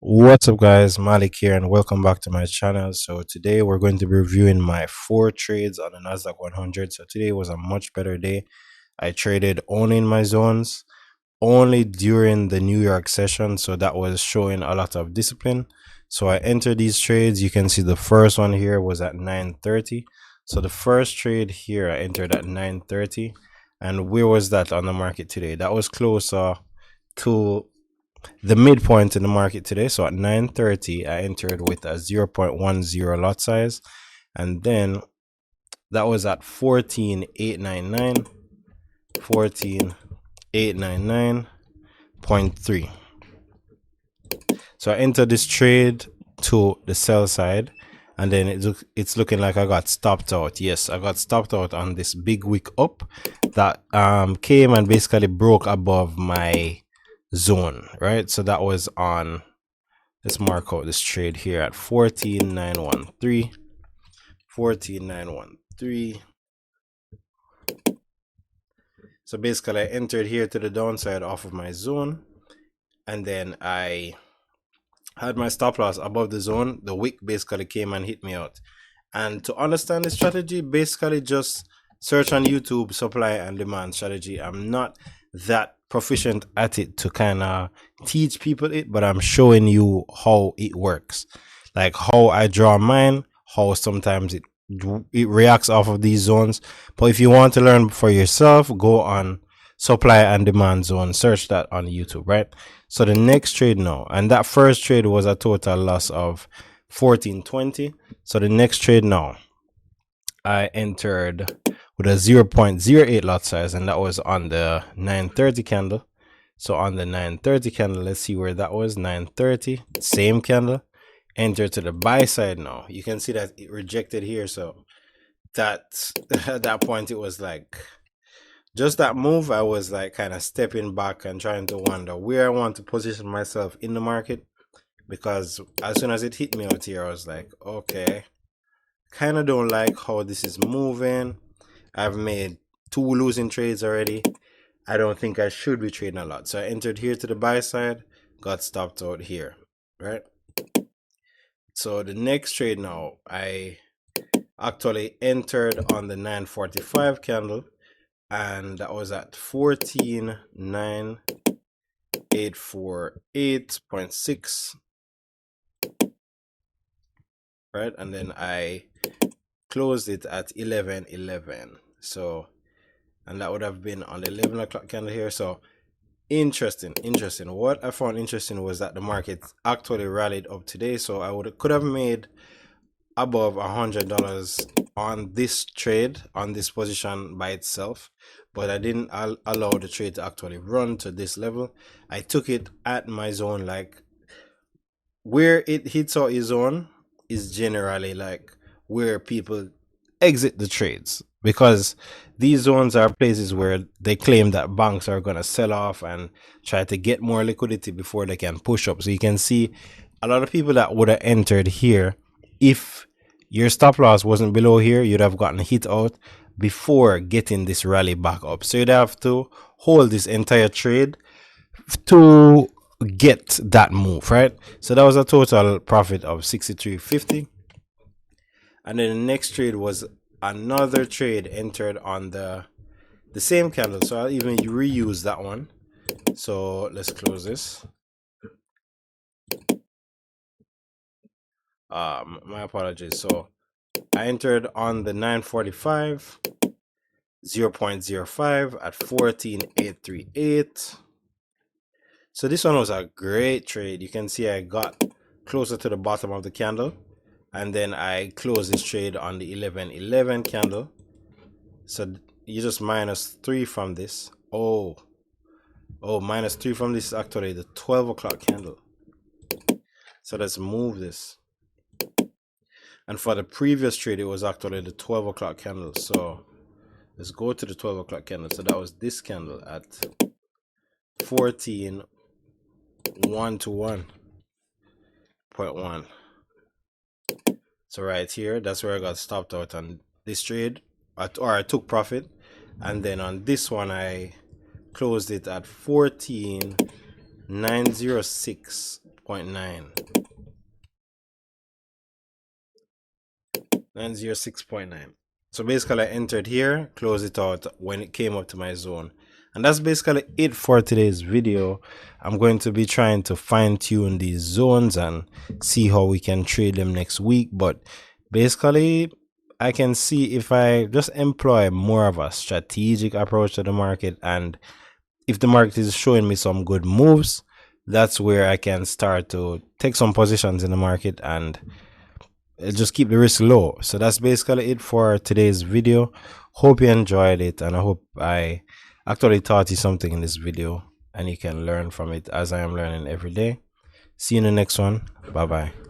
What's up, guys? Malik here, and welcome back to my channel. So today we're going to be reviewing my four trades on the NASDAQ 100. So today was a much better day. I traded only in my zones, only during the New York session, so that was showing a lot of discipline. So I entered these trades. You can see the first one here was at 9:30. So the first trade here I entered at 9:30. And where was that on the market today? That was closer to the midpoint in the market today. So at 9:30 I entered with a 0.10 lot size, and then that was at 14,899 14,899.3. So I entered this trade to the sell side, and then it's looking like I got stopped out. Yes, I got stopped out on this big wick up that came and basically broke above my zone, right? So that was on, let's mark out this trade here at 14,913 14,913. So basically I entered here to the downside off of my zone, and then I had my stop loss above the zone. The wick basically came and hit me out. And to understand the strategy, basically just search on YouTube supply and demand strategy. I'm not that proficient at it to kind of teach people it, but I'm showing you how it works, like how I draw mine, how sometimes it reacts off of these zones. But if you want to learn for yourself, go on supply and demand zone, search that on YouTube, right? So the next trade now, and that first trade was a total loss of 1420. So the next trade now I entered with a 0.08 lot size, and that was on the 9:30 candle. So on the 9:30 candle, let's see where that was. 9:30, same candle. Enter to the buy side now. You can see that it rejected here. So that at that point, it was like just that move. I was like kind of stepping back and trying to wonder where I want to position myself in the market, because as soon as it hit me out here, I was like, okay, kind of don't like how this is moving. I've made two losing trades already. I don't think I should be trading a lot. So I entered here to the buy side, got stopped out here, right? So the next trade now, I actually entered on the 9:45 candle, and that was at 14,948.6, right? And then I closed it at 11:11. So, and that would have been on the 11 o'clock candle here. So interesting. What I found interesting was that the market actually rallied up today. So I could have made above $100 on this trade, on this position by itself, but I didn't allow the trade to actually run to this level. I took it at my zone. Like where it hits out his zone is generally like where people exit the trades, because these zones are places where they claim that banks are going to sell off and try to get more liquidity before they can push up. So you can see a lot of people that would have entered here, if your stop loss wasn't below here, you'd have gotten hit out before getting this rally back up. So you'd have to hold this entire trade to get that move, right? So that was a total profit of 63.50. And then the next trade was another trade entered on the same candle. So I'll even reuse that one. So let's close this. My apologies. So I entered on the 9:45, 0.05 at 14,838. So this one was a great trade. You can see I got closer to the bottom of the candle, and then I closed this trade on the 11:11 candle. So you just -3 from this. Oh, -3 from this is actually the 12 o'clock candle. So let's move this. And for the previous trade, it was actually the 12 o'clock candle. So let's go to the 12 o'clock candle. So that was this candle at 14,121.1. So right here, that's where I got stopped out on this trade, or I took profit. And then on this one, I closed it at 14,906 906.9. 906.9. So basically I entered here, close it out when it came up to my zone. And that's basically it for today's video. I'm going to be trying to fine tune these zones and see how we can trade them next week. But basically I can see if I just employ more of a strategic approach to the market, and if the market is showing me some good moves, that's where I can start to take some positions in the market and just keep the risk low. So that's basically it for today's video. Hope you enjoyed it, and I hope I actually taught you something in this video and you can learn from it as I am learning every day. See you in the next one. Bye bye.